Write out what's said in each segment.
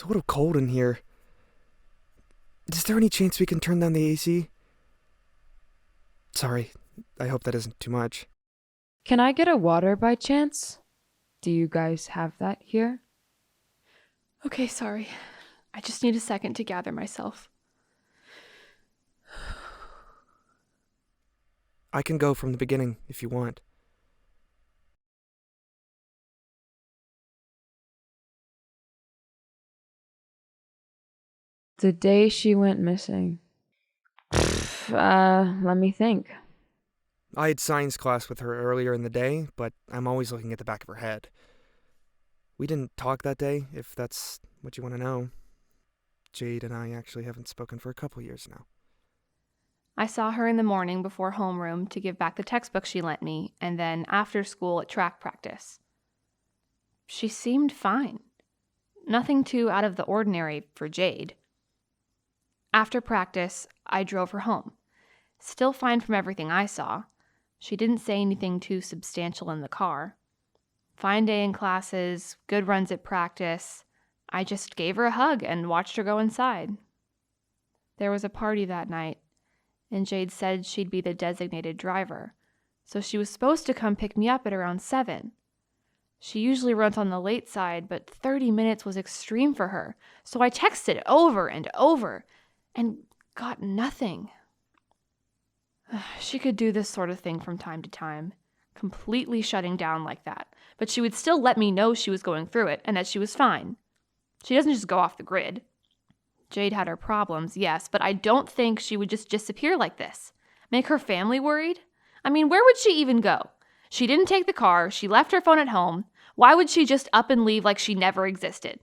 It's a little cold in here. Is there any chance we can turn down the AC? Sorry, I hope that isn't too much. Can I get a water by chance? Do you guys have that here? Okay, sorry. I just need a second to gather myself. I can go from the beginning if you want. The day she went missing. Let me think. I had science class with her earlier in the day, but I'm always looking at the back of her head. We didn't talk that day, if that's what you want to know. Jade and I actually haven't spoken for a couple years now. I saw her in the morning before homeroom to give back the textbook she lent me, and then after school at track practice. She seemed fine. Nothing too out of the ordinary for Jade. After practice, I drove her home. Still fine from everything I saw. She didn't say anything too substantial in the car. Fine day in classes, good runs at practice. I just gave her a hug and watched her go inside. There was a party that night, and Jade said she'd be the designated driver, so she was supposed to come pick me up at around 7. She usually runs on the late side, but 30 minutes was extreme for her, so I texted over and over and got nothing. She could do this sort of thing from time to time, completely shutting down like that, but she would still let me know she was going through it and that she was fine. She doesn't just go off the grid. Jade had her problems, yes, but I don't think she would just disappear like this. Make her family worried? I mean, where would she even go? She didn't take the car, she left her phone at home. Why would she just up and leave like she never existed?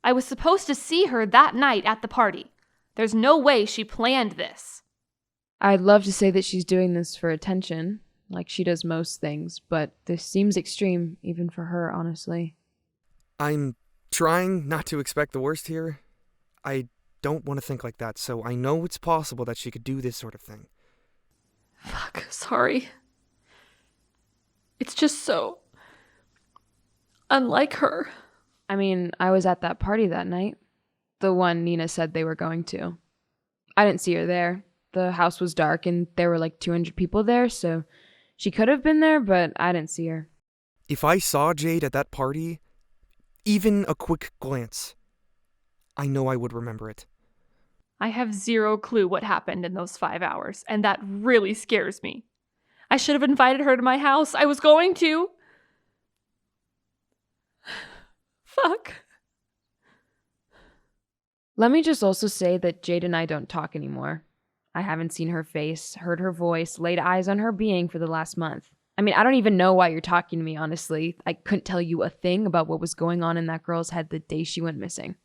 I was supposed to see her that night at the party. There's no way she planned this. I'd love to say that she's doing this for attention, like she does most things, but this seems extreme, even for her, honestly. I'm trying not to expect the worst here. I don't want to think like that, so I know it's possible that she could do this sort of thing. Fuck, sorry. It's just so unlike her. I mean, I was at that party that night. The one Nina said they were going to. I didn't see her there. The house was dark and there were like 200 people there, so she could have been there, but I didn't see her. If I saw Jade at that party, even a quick glance, I know I would remember it. I have zero clue what happened in those 5 hours, and that really scares me. I should have invited her to my house. I was going to. Fuck. Let me just also say that Jade and I don't talk anymore. I haven't seen her face, heard her voice, laid eyes on her being for the last month. I mean, I don't even know why you're talking to me, honestly. I couldn't tell you a thing about what was going on in that girl's head the day she went missing.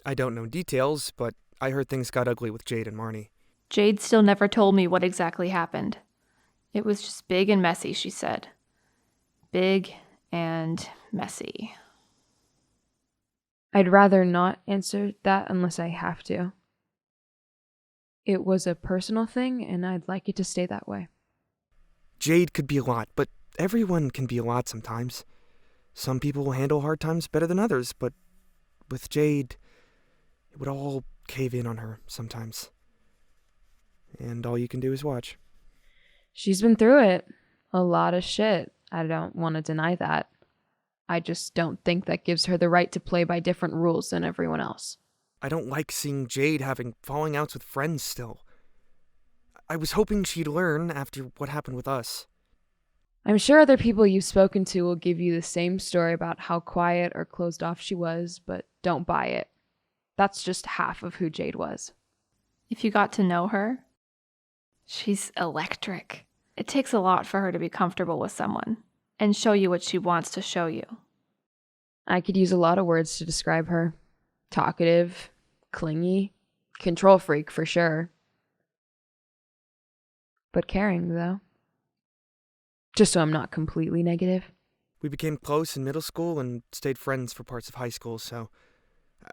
I don't know details, but I heard things got ugly with Jade and Marnie. Jade still never told me what exactly happened. It was just big and messy, she said. Big and messy. I'd rather not answer that unless I have to. It was a personal thing, and I'd like it to stay that way. Jade could be a lot, but everyone can be a lot sometimes. Some people will handle hard times better than others, but with Jade, it would all cave in on her sometimes. And all you can do is watch. She's been through it. A lot of shit. I don't want to deny that. I just don't think that gives her the right to play by different rules than everyone else. I don't like seeing Jade having falling outs with friends still. I was hoping she'd learn after what happened with us. I'm sure other people you've spoken to will give you the same story about how quiet or closed off she was, but don't buy it. That's just half of who Jade was. If you got to know her, she's electric. It takes a lot for her to be comfortable with someone and show you what she wants to show you. I could use a lot of words to describe her. Talkative, clingy, control freak for sure. But caring, though. Just so I'm not completely negative. We became close in middle school and stayed friends for parts of high school, so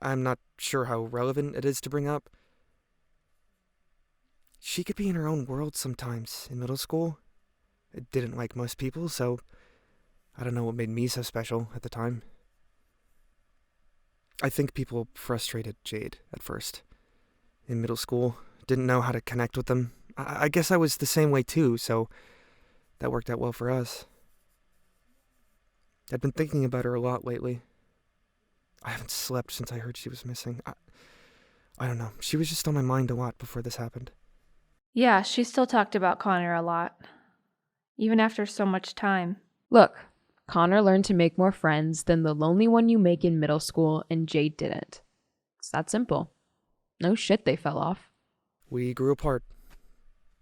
I'm not sure how relevant it is to bring up. She could be in her own world sometimes in middle school. It didn't like most people, so I don't know what made me so special at the time. I think people frustrated Jade at first. In middle school, didn't know how to connect with them. I guess I was the same way too, so that worked out well for us. I'd been thinking about her a lot lately. I haven't slept since I heard she was missing. I don't know. She was just on my mind a lot before this happened. Yeah, she still talked about Connor a lot, even after so much time. Look, Connor learned to make more friends than the lonely one you make in middle school, and Jade didn't. It's that simple. No shit they fell off. We grew apart.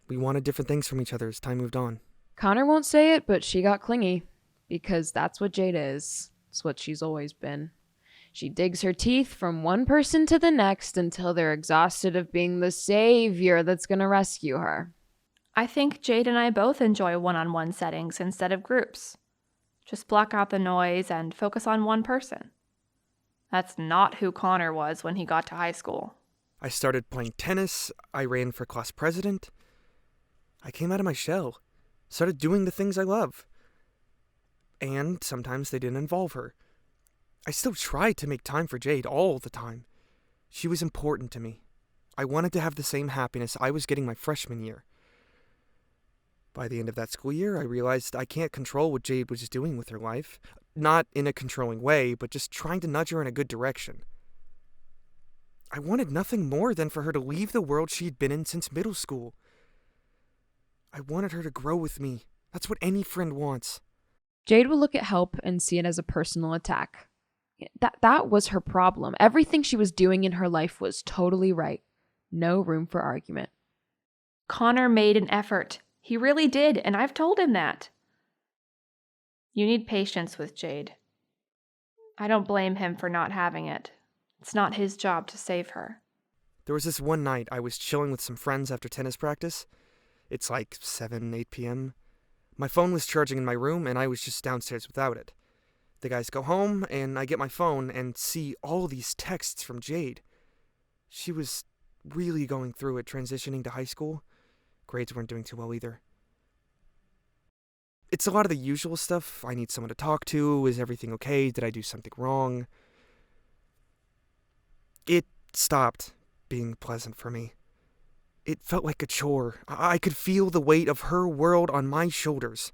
We wanted different things from each other as time moved on. Connor won't say it, but she got clingy. Because that's what Jade is. It's what she's always been. She digs her teeth from one person to the next until they're exhausted of being the savior that's going to rescue her. I think Jade and I both enjoy one-on-one settings instead of groups. Just block out the noise and focus on one person. That's not who Connor was when he got to high school. I started playing tennis. I ran for class president. I came out of my shell. Started doing the things I love. And sometimes they didn't involve her. I still tried to make time for Jade all the time. She was important to me. I wanted to have the same happiness I was getting my freshman year. By the end of that school year, I realized I can't control what Jade was doing with her life. Not in a controlling way, but just trying to nudge her in a good direction. I wanted nothing more than for her to leave the world she'd been in since middle school. I wanted her to grow with me. That's what any friend wants. Jade will look at help and see it as a personal attack. That was her problem. Everything she was doing in her life was totally right. No room for argument. Connor made an effort. He really did, and I've told him that. You need patience with Jade. I don't blame him for not having it. It's not his job to save her. There was this one night I was chilling with some friends after tennis practice. It's like 7, 8 p.m. My phone was charging in my room, and I was just downstairs without it. The guys go home, and I get my phone and see all these texts from Jade. She was really going through it, transitioning to high school. Grades weren't doing too well either. It's a lot of the usual stuff. I need someone to talk to. Is everything okay? Did I do something wrong? It stopped being pleasant for me. It felt like a chore. I could feel the weight of her world on my shoulders.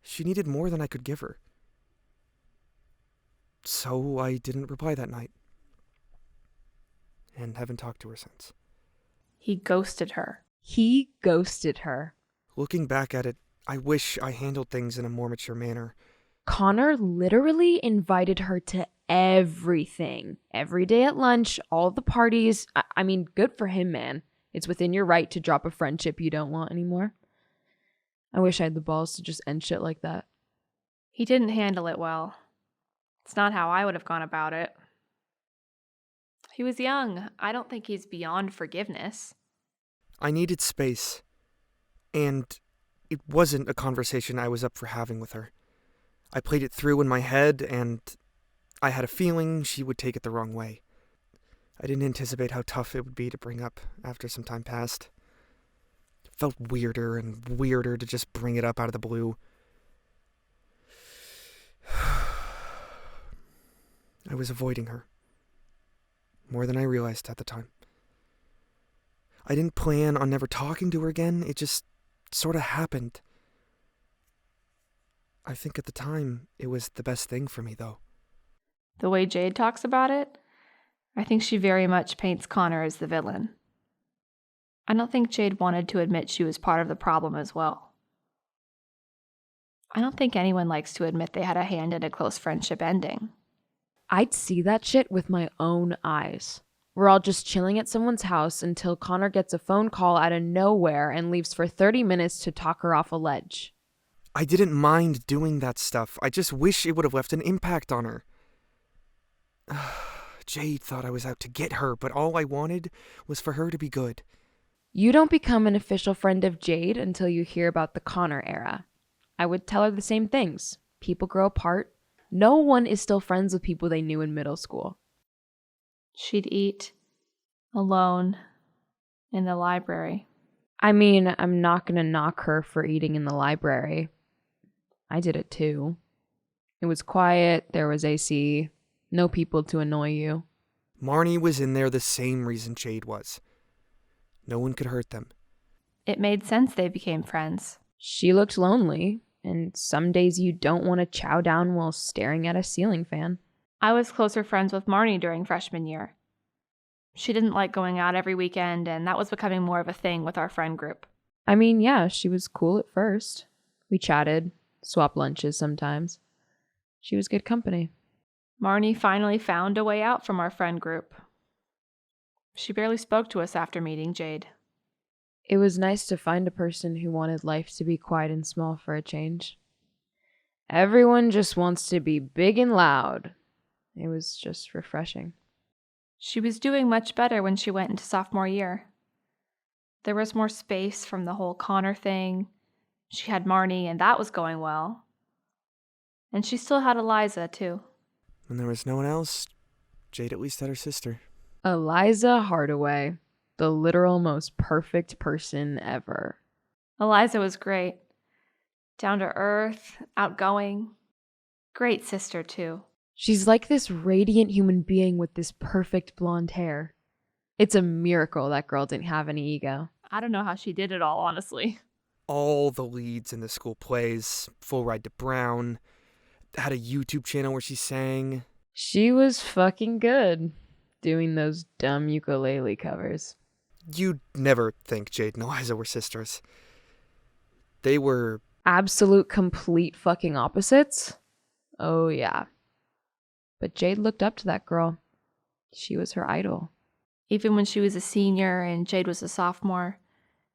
She needed more than I could give her. So I didn't reply that night. And haven't talked to her since. He ghosted her. He ghosted her. Looking back at it, I wish I handled things in a more mature manner. Connor literally invited her to everything. Every day at lunch, all the parties. I mean, good for him, man. It's within your right to drop a friendship you don't want anymore. I wish I had the balls to just end shit like that. He didn't handle it well. It's not how I would have gone about it. He was young. I don't think he's beyond forgiveness. I needed space. And it wasn't a conversation I was up for having with her. I played it through in my head, and I had a feeling she would take it the wrong way. I didn't anticipate how tough it would be to bring up after some time passed. It felt weirder and weirder to just bring it up out of the blue. I was avoiding her. More than I realized at the time. I didn't plan on never talking to her again. It just sort of happened. I think at the time, it was the best thing for me, though. The way Jade talks about it, I think she very much paints Connor as the villain. I don't think Jade wanted to admit she was part of the problem as well. I don't think anyone likes to admit they had a hand in a close friendship ending. I'd see that shit with my own eyes. We're all just chilling at someone's house until Connor gets a phone call out of nowhere and leaves for 30 minutes to talk her off a ledge. I didn't mind doing that stuff. I just wish it would have left an impact on her. Jade thought I was out to get her, but all I wanted was for her to be good. You don't become an official friend of Jade until you hear about the Connor era. I would tell her the same things. People grow apart. No one is still friends with people they knew in middle school. She'd eat alone in the library. I mean, I'm not going to knock her for eating in the library. I did it too. It was quiet, there was AC, No people to annoy you. Marnie was in there the same reason Jade was. No one could hurt them. It made sense they became friends. She looked lonely, and some days you don't want to chow down while staring at a ceiling fan. I was closer friends with Marnie during freshman year. She didn't like going out every weekend, and that was becoming more of a thing with our friend group. I mean, yeah, she was cool at first. We chatted, swapped lunches sometimes. She was good company. Marnie finally found a way out from our friend group. She barely spoke to us after meeting Jade. It was nice to find a person who wanted life to be quiet and small for a change. Everyone just wants to be big and loud. It was just refreshing. She was doing much better when she went into sophomore year. There was more space from the whole Connor thing. She had Marnie, and that was going well. And she still had Eliza, too. When there was no one else, Jade at least had her sister. Eliza Hardaway, the literal most perfect person ever. Eliza was great. Down to earth, outgoing. Great sister, too. She's like this radiant human being with this perfect blonde hair. It's a miracle that girl didn't have any ego. I don't know how she did it all, honestly. All the leads in the school plays, Full Ride to Brown, had a YouTube channel where she sang. She was fucking good doing those dumb ukulele covers. You'd never think Jade and Eliza were sisters. They were absolute complete fucking opposites? Oh yeah. But Jade looked up to that girl. She was her idol. Even when she was a senior and Jade was a sophomore,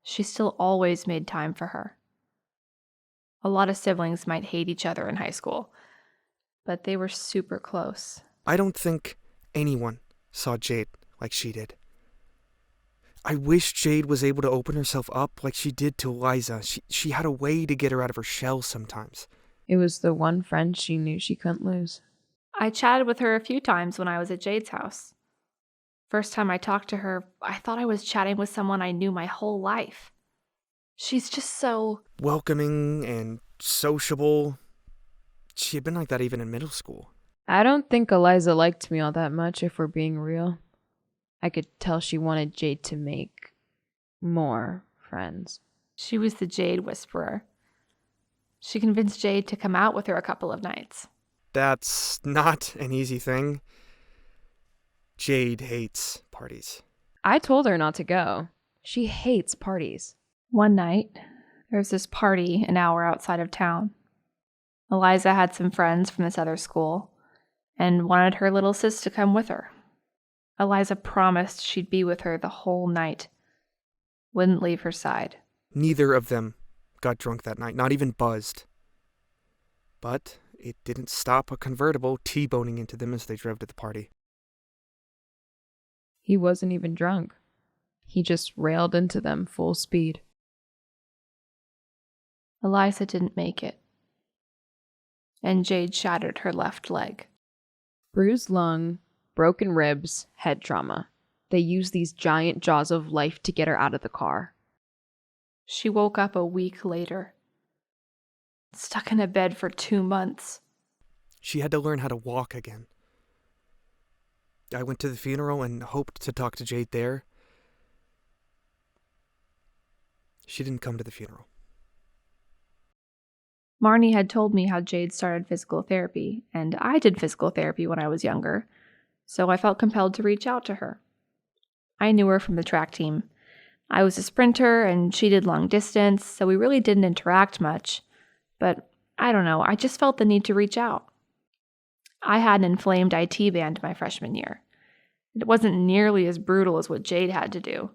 she still always made time for her. A lot of siblings might hate each other in high school, but they were super close. I don't think anyone saw Jade like she did. I wish Jade was able to open herself up like she did to Eliza. She had a way to get her out of her shell sometimes. It was the one friend she knew she couldn't lose. I chatted with her a few times when I was at Jade's house. First time I talked to her, I thought I was chatting with someone I knew my whole life. She's just so welcoming and sociable. She had been like that even in middle school. I don't think Eliza liked me all that much, if we're being real. I could tell she wanted Jade to make more friends. She was the Jade whisperer. She convinced Jade to come out with her a couple of nights. That's not an easy thing. Jade hates parties. I told her not to go. She hates parties. One night, there was this party an hour outside of town. Eliza had some friends from this other school and wanted her little sis to come with her. Eliza promised she'd be with her the whole night. Wouldn't leave her side. Neither of them got drunk that night, not even buzzed. But it didn't stop a convertible T-boning into them as they drove to the party. He wasn't even drunk. He just railed into them full speed. Eliza didn't make it. And Jade shattered her left leg. Bruised lung, broken ribs, head trauma. They used these giant jaws of life to get her out of the car. She woke up a week later. Stuck in a bed for 2 months. She had to learn how to walk again. I went to the funeral and hoped to talk to Jade there. She didn't come to the funeral. Marnie had told me how Jade started physical therapy, and I did physical therapy when I was younger, so I felt compelled to reach out to her. I knew her from the track team. I was a sprinter, and she did long distance, so we really didn't interact much. But I don't know, I just felt the need to reach out. I had an inflamed IT band my freshman year. It wasn't nearly as brutal as what Jade had to do.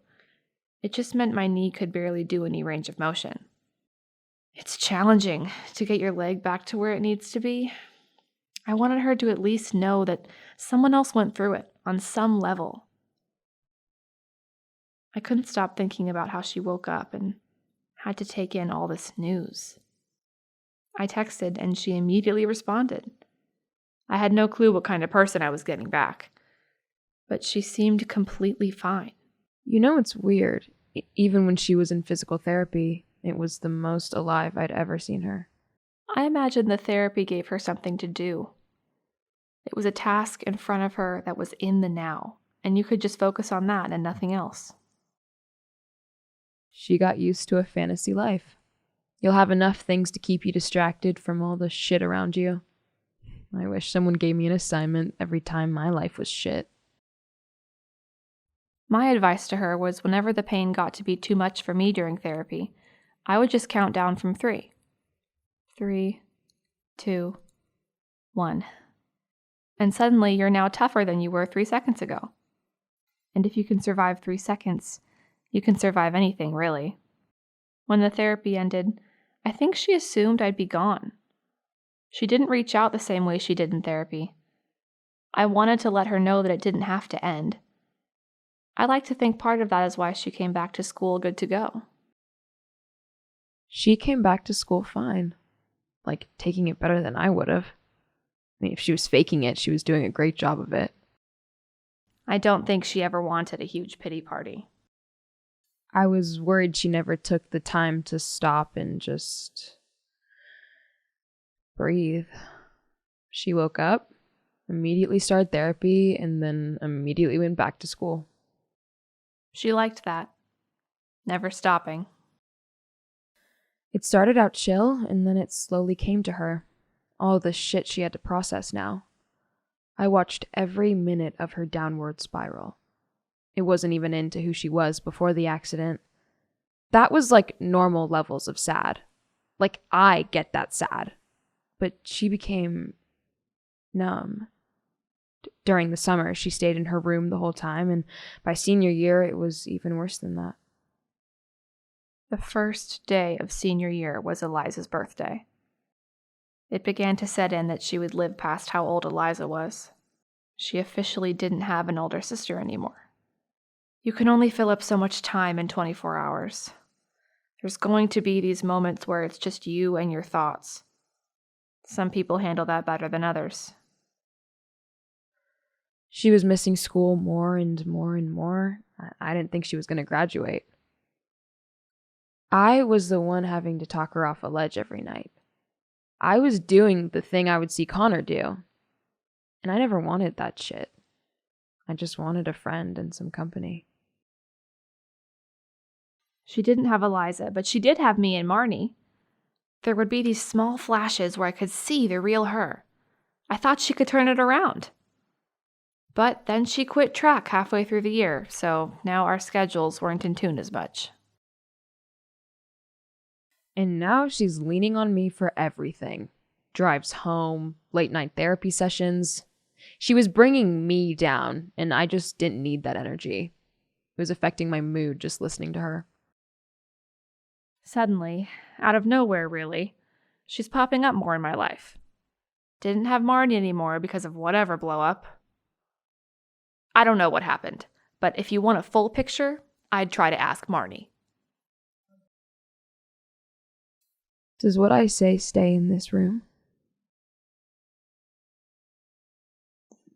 It just meant my knee could barely do any range of motion. It's challenging to get your leg back to where it needs to be. I wanted her to at least know that someone else went through it on some level. I couldn't stop thinking about how she woke up and had to take in all this news. I texted and she immediately responded. I had no clue what kind of person I was getting back, but she seemed completely fine. You know, it's weird. Even when she was in physical therapy, it was the most alive I'd ever seen her. I imagine the therapy gave her something to do. It was a task in front of her that was in the now, and you could just focus on that and nothing else. She got used to a fantasy life. You'll have enough things to keep you distracted from all the shit around you. I wish someone gave me an assignment every time my life was shit. My advice to her was whenever the pain got to be too much for me during therapy, I would just count down from 3. 3, 2, 1. And suddenly you're now tougher than you were 3 seconds ago. And if you can survive 3 seconds, you can survive anything, really. When the therapy ended, I think she assumed I'd be gone. She didn't reach out the same way she did in therapy. I wanted to let her know that it didn't have to end. I like to think part of that is why she came back to school good to go. She came back to school fine. Like, taking it better than I would have. I mean, if she was faking it, she was doing a great job of it. I don't think she ever wanted a huge pity party. I was worried she never took the time to stop and just breathe. She woke up, immediately started therapy, and then immediately went back to school. She liked that. Never stopping. It started out chill, and then it slowly came to her. All the shit she had to process now. I watched every minute of her downward spiral. It wasn't even into who she was before the accident. That was like normal levels of sad. Like, I get that sad. But she became numb. During the summer, she stayed in her room the whole time, and by senior year, it was even worse than that. The first day of senior year was Eliza's birthday. It began to set in that she would live past how old Eliza was. She officially didn't have an older sister anymore. You can only fill up so much time in 24 hours. There's going to be these moments where it's just you and your thoughts. Some people handle that better than others. She was missing school more and more and more. I didn't think she was going to graduate. I was the one having to talk her off a ledge every night. I was doing the thing I would see Connor do. And I never wanted that shit. I just wanted a friend and some company. She didn't have Eliza, but she did have me and Marnie. There would be these small flashes where I could see the real her. I thought she could turn it around. But then she quit track halfway through the year, so now our schedules weren't in tune as much. And now she's leaning on me for everything. Drives home, late night therapy sessions. She was bringing me down, and I just didn't need that energy. It was affecting my mood just listening to her. Suddenly, out of nowhere really, she's popping up more in my life. Didn't have Marnie anymore because of whatever blow up. I don't know what happened, but if you want a full picture, I'd try to ask Marnie. Does what I say stay in this room?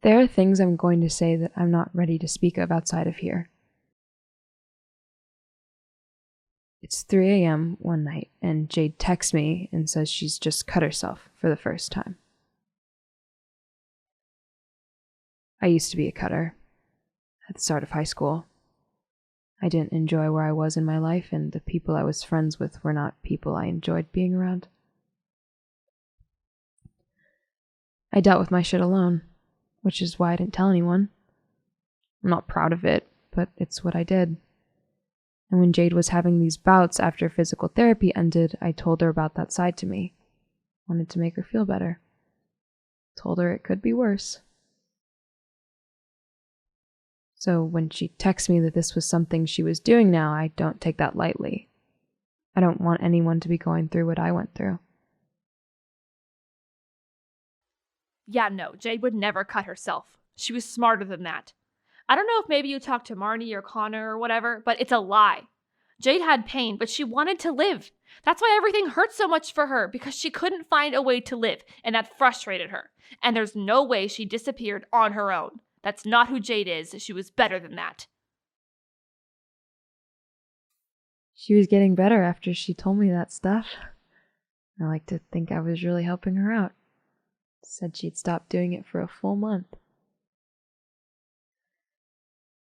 There are things I'm going to say that I'm not ready to speak of outside of here. It's 3 a.m. one night, and Jade texts me and says she's just cut herself for the first time. I used to be a cutter at the start of high school. I didn't enjoy where I was in my life, and the people I was friends with were not people I enjoyed being around. I dealt with my shit alone, which is why I didn't tell anyone. I'm not proud of it, but it's what I did. And when Jade was having these bouts after physical therapy ended, I told her about that side to me. Wanted to make her feel better. Told her it could be worse. So when she texts me that this was something she was doing now, I don't take that lightly. I don't want anyone to be going through what I went through. Yeah, no, Jade would never cut herself. She was smarter than that. I don't know if maybe you talked to Marnie or Connor or whatever, but it's a lie. Jade had pain, but she wanted to live. That's why everything hurt so much for her, because she couldn't find a way to live, and that frustrated her. And there's no way she disappeared on her own. That's not who Jade is. She was better than that. She was getting better after she told me that stuff. I like to think I was really helping her out. Said she'd stopped doing it for a full month.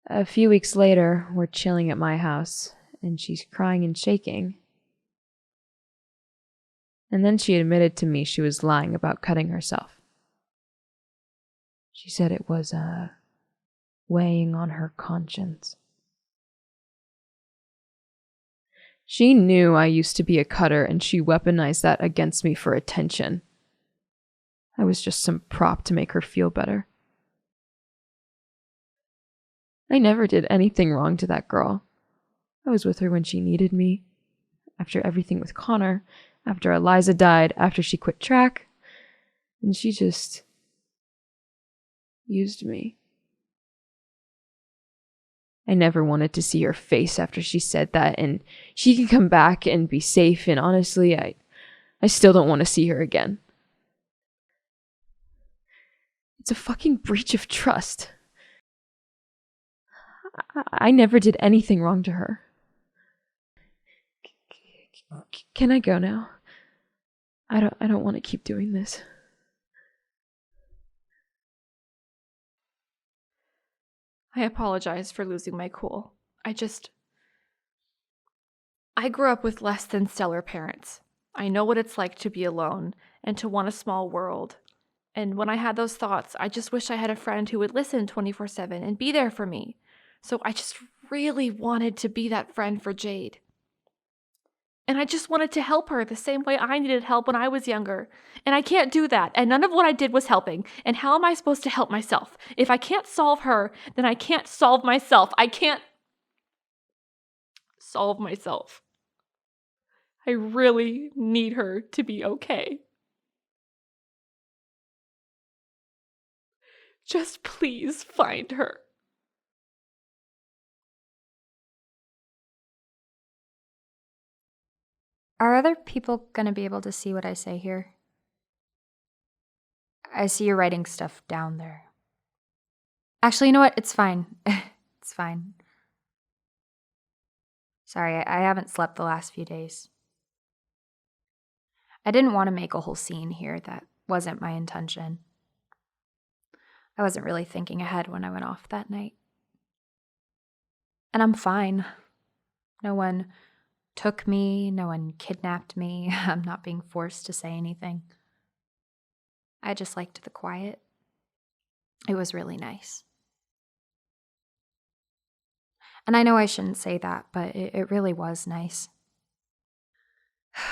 A few weeks later, we're chilling at my house, and she's crying and shaking. And then she admitted to me she was lying about cutting herself. She said it was, weighing on her conscience. She knew I used to be a cutter, and she weaponized that against me for attention. I was just some prop to make her feel better. I never did anything wrong to that girl. I was with her when she needed me. After everything with Connor, after Eliza died, after she quit track, and she just used me. I never wanted to see her face after she said that, and she can come back and be safe, and honestly, I still don't want to see her again. It's a fucking breach of trust. I never did anything wrong to her. Can I go now? I don't want to keep doing this. I apologize for losing my cool. I grew up with less than stellar parents. I know what it's like to be alone and to want a small world. And when I had those thoughts, I just wish I had a friend who would listen 24/7 and be there for me. So I just really wanted to be that friend for Jade. And I just wanted to help her the same way I needed help when I was younger. And I can't do that. And none of what I did was helping. And how am I supposed to help myself? If I can't solve her, then I can't solve myself. I can't solve myself. I really need her to be okay. Just please find her. Are other people going to be able to see what I say here? I see you're writing stuff down there. Actually, you know what? It's fine. It's fine. Sorry, I haven't slept the last few days. I didn't want to make a whole scene here. That wasn't my intention. I wasn't really thinking ahead when I went off that night. And I'm fine. No one took me, no one kidnapped me. I'm not being forced to say anything. I just liked the quiet. It was really nice. And I know I shouldn't say that, but it really was nice.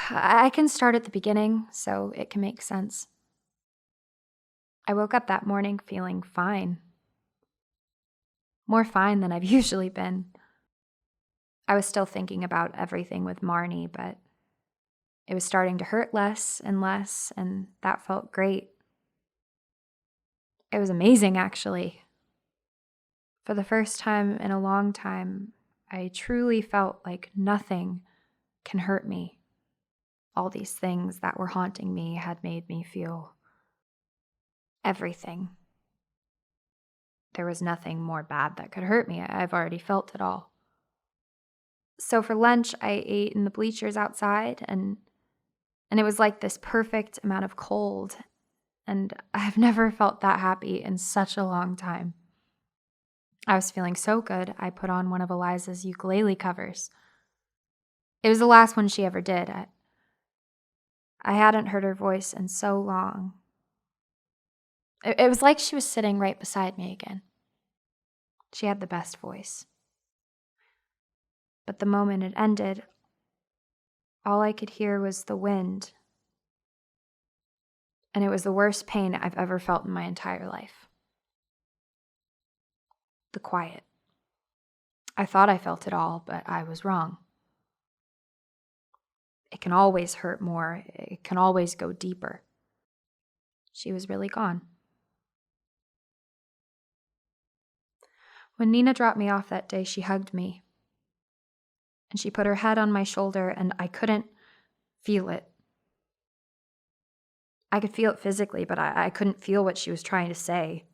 I can start at the beginning, so it can make sense. I woke up that morning feeling fine. More fine than I've usually been. I was still thinking about everything with Marnie, but it was starting to hurt less, and that felt great. It was amazing, actually. For the first time in a long time, I truly felt like nothing can hurt me. All these things that were haunting me had made me feel everything. There was nothing more bad that could hurt me. I've already felt it all. So for lunch, I ate in the bleachers outside, and it was like this perfect amount of cold, and I've never felt that happy in such a long time. I was feeling so good, I put on one of Eliza's ukulele covers. It was the last one she ever did. I hadn't heard her voice in so long. It was like she was sitting right beside me again. She had the best voice. But the moment it ended, all I could hear was the wind. And it was the worst pain I've ever felt in my entire life. The quiet. I thought I felt it all, but I was wrong. It can always hurt more. It can always go deeper. She was really gone. When Nina dropped me off that day, she hugged me. And she put her head on my shoulder, and I couldn't feel it. I could feel it physically, but I couldn't feel what she was trying to say.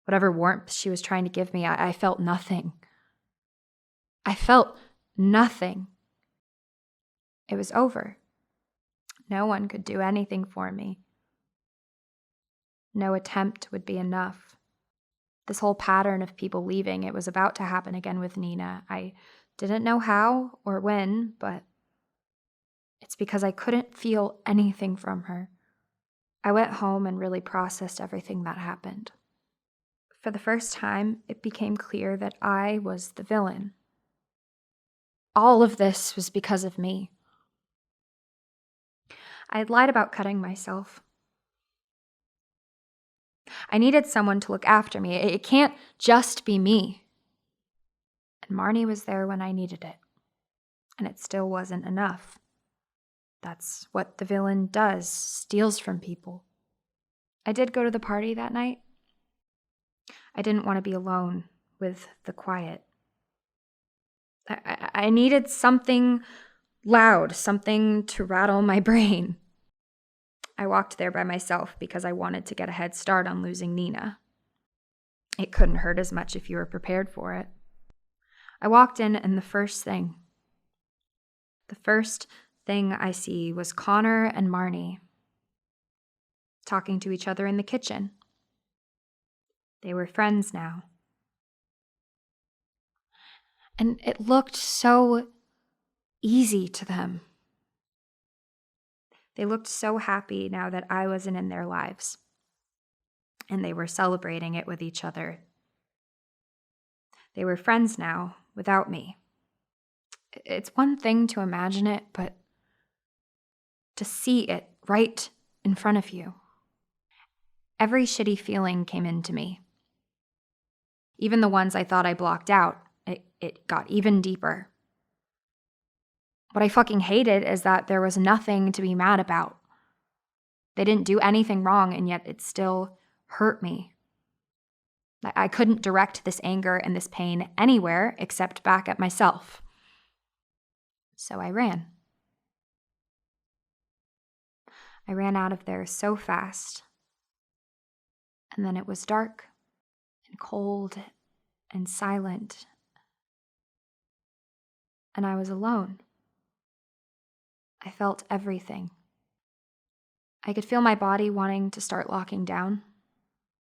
Whatever warmth she was trying to give me, I felt nothing. I felt nothing. It was over. No one could do anything for me. No attempt would be enough. This whole pattern of people leaving, it was about to happen again with Nina. I didn't know how or when, but it's because I couldn't feel anything from her. I went home and really processed everything that happened. For the first time, it became clear that I was the villain. All of this was because of me. I had lied about cutting myself. I needed someone to look after me. It can't just be me. And Marnie was there when I needed it. And it still wasn't enough. That's what the villain does, steals from people. I did go to the party that night. I didn't want to be alone with the quiet. I needed something loud, something to rattle my brain. I walked there by myself because I wanted to get a head start on losing Nina. It couldn't hurt as much if you were prepared for it. I walked in, and the first thing I see was Connor and Marnie talking to each other in the kitchen. They were friends now. And it looked so easy to them. They looked so happy now that I wasn't in their lives. And they were celebrating it with each other. They were friends now without me. It's one thing to imagine it, but to see it right in front of you. Every shitty feeling came into me. Even the ones I thought I blocked out, it got even deeper. What I fucking hated is that there was nothing to be mad about. They didn't do anything wrong, and yet it still hurt me. I couldn't direct this anger and this pain anywhere except back at myself. So I ran. I ran out of there so fast. And then it was dark and cold and silent. And I was alone. I felt everything. I could feel my body wanting to start locking down.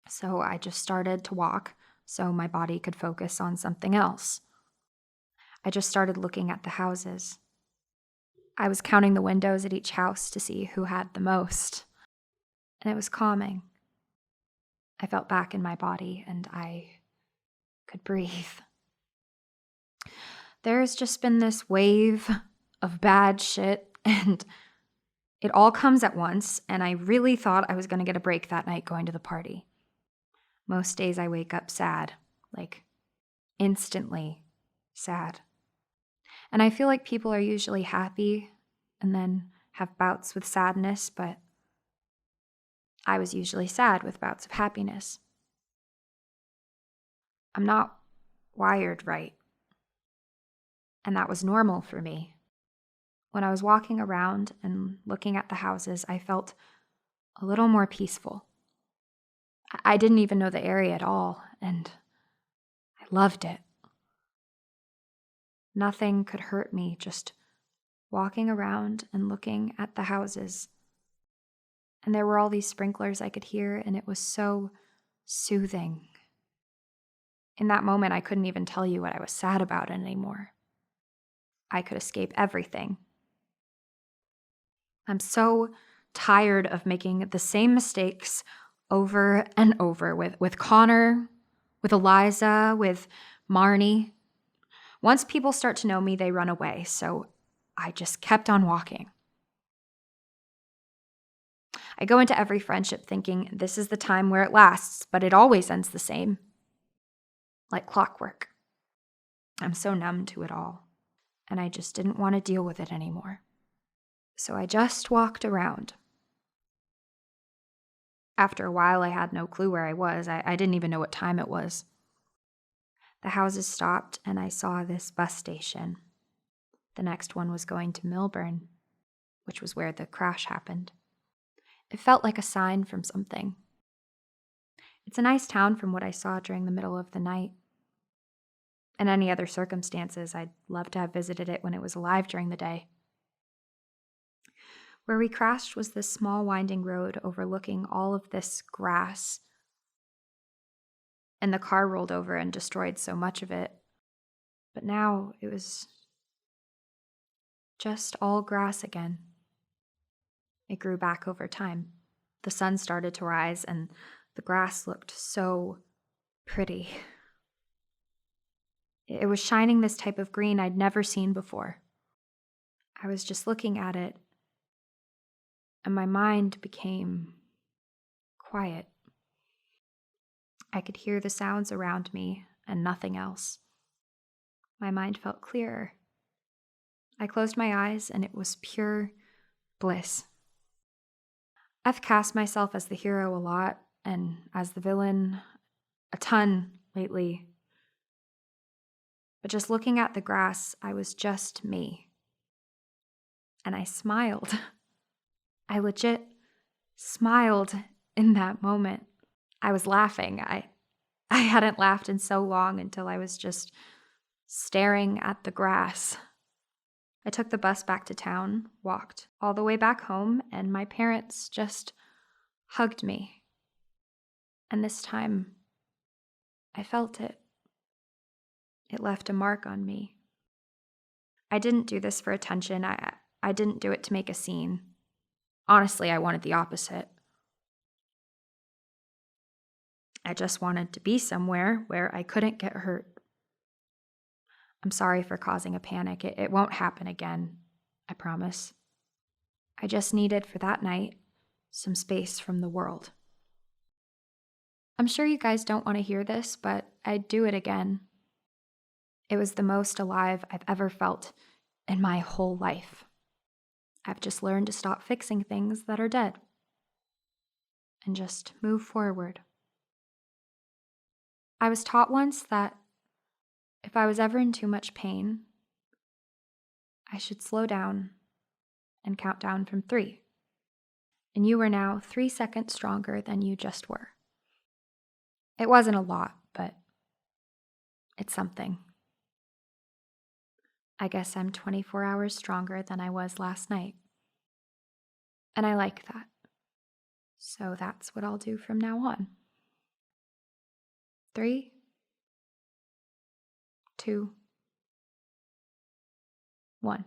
So I just started to walk so my body could focus on something else. I just started looking at the houses. I was counting the windows at each house to see who had the most. And it was calming. I felt back in my body and I could breathe. There's just been this wave of bad shit, and it all comes at once, and I really thought I was going to get a break that night going to the party. Most days I wake up sad, like instantly sad. And I feel like people are usually happy and then have bouts with sadness, but I was usually sad with bouts of happiness. I'm not wired right. And that was normal for me. When I was walking around and looking at the houses, I felt a little more peaceful. I didn't even know the area at all, and I loved it. Nothing could hurt me just walking around and looking at the houses. And there were all these sprinklers I could hear, and it was so soothing. In that moment, I couldn't even tell you what I was sad about anymore. I could escape everything. I'm so tired of making the same mistakes over and over with Connor, with Eliza, with Marnie. Once people start to know me, they run away, so I just kept on walking. I go into every friendship thinking this is the time where it lasts, but it always ends the same. Like clockwork. I'm so numb to it all, and I just didn't want to deal with it anymore. So I just walked around. After a while, I had no clue where I was. I didn't even know what time it was. The houses stopped, and I saw this bus station. The next one was going to Milburn, which was where the crash happened. It felt like a sign from something. It's a nice town from what I saw during the middle of the night. In any other circumstances, I'd love to have visited it when it was alive during the day. Where we crashed was this small winding road overlooking all of this grass. And the car rolled over and destroyed so much of it. But now it was just all grass again. It grew back over time. The sun started to rise and the grass looked so pretty. It was shining this type of green I'd never seen before. I was just looking at it, and my mind became quiet. I could hear the sounds around me and nothing else. My mind felt clearer. I closed my eyes, and it was pure bliss. I've cast myself as the hero a lot, and as the villain a ton lately. But just looking at the grass, I was just me. And I smiled. I legit smiled in that moment. I was laughing. I hadn't laughed in so long until I was just staring at the grass. I took the bus back to town, walked all the way back home, and my parents just hugged me. And this time, I felt it. It left a mark on me. I didn't do this for attention. I didn't do it to make a scene. Honestly, I wanted the opposite. I just wanted to be somewhere where I couldn't get hurt. I'm sorry for causing a panic. It won't happen again, I promise. I just needed, for that night, some space from the world. I'm sure you guys don't want to hear this, but I'd do it again. It was the most alive I've ever felt in my whole life. I've just learned to stop fixing things that are dead and just move forward. I was taught once that if I was ever in too much pain, I should slow down and count down from 3. And you are now 3 seconds stronger than you just were. It wasn't a lot, but it's something. I guess I'm 24 hours stronger than I was last night. And I like that. So that's what I'll do from now on. 3, 2, 1.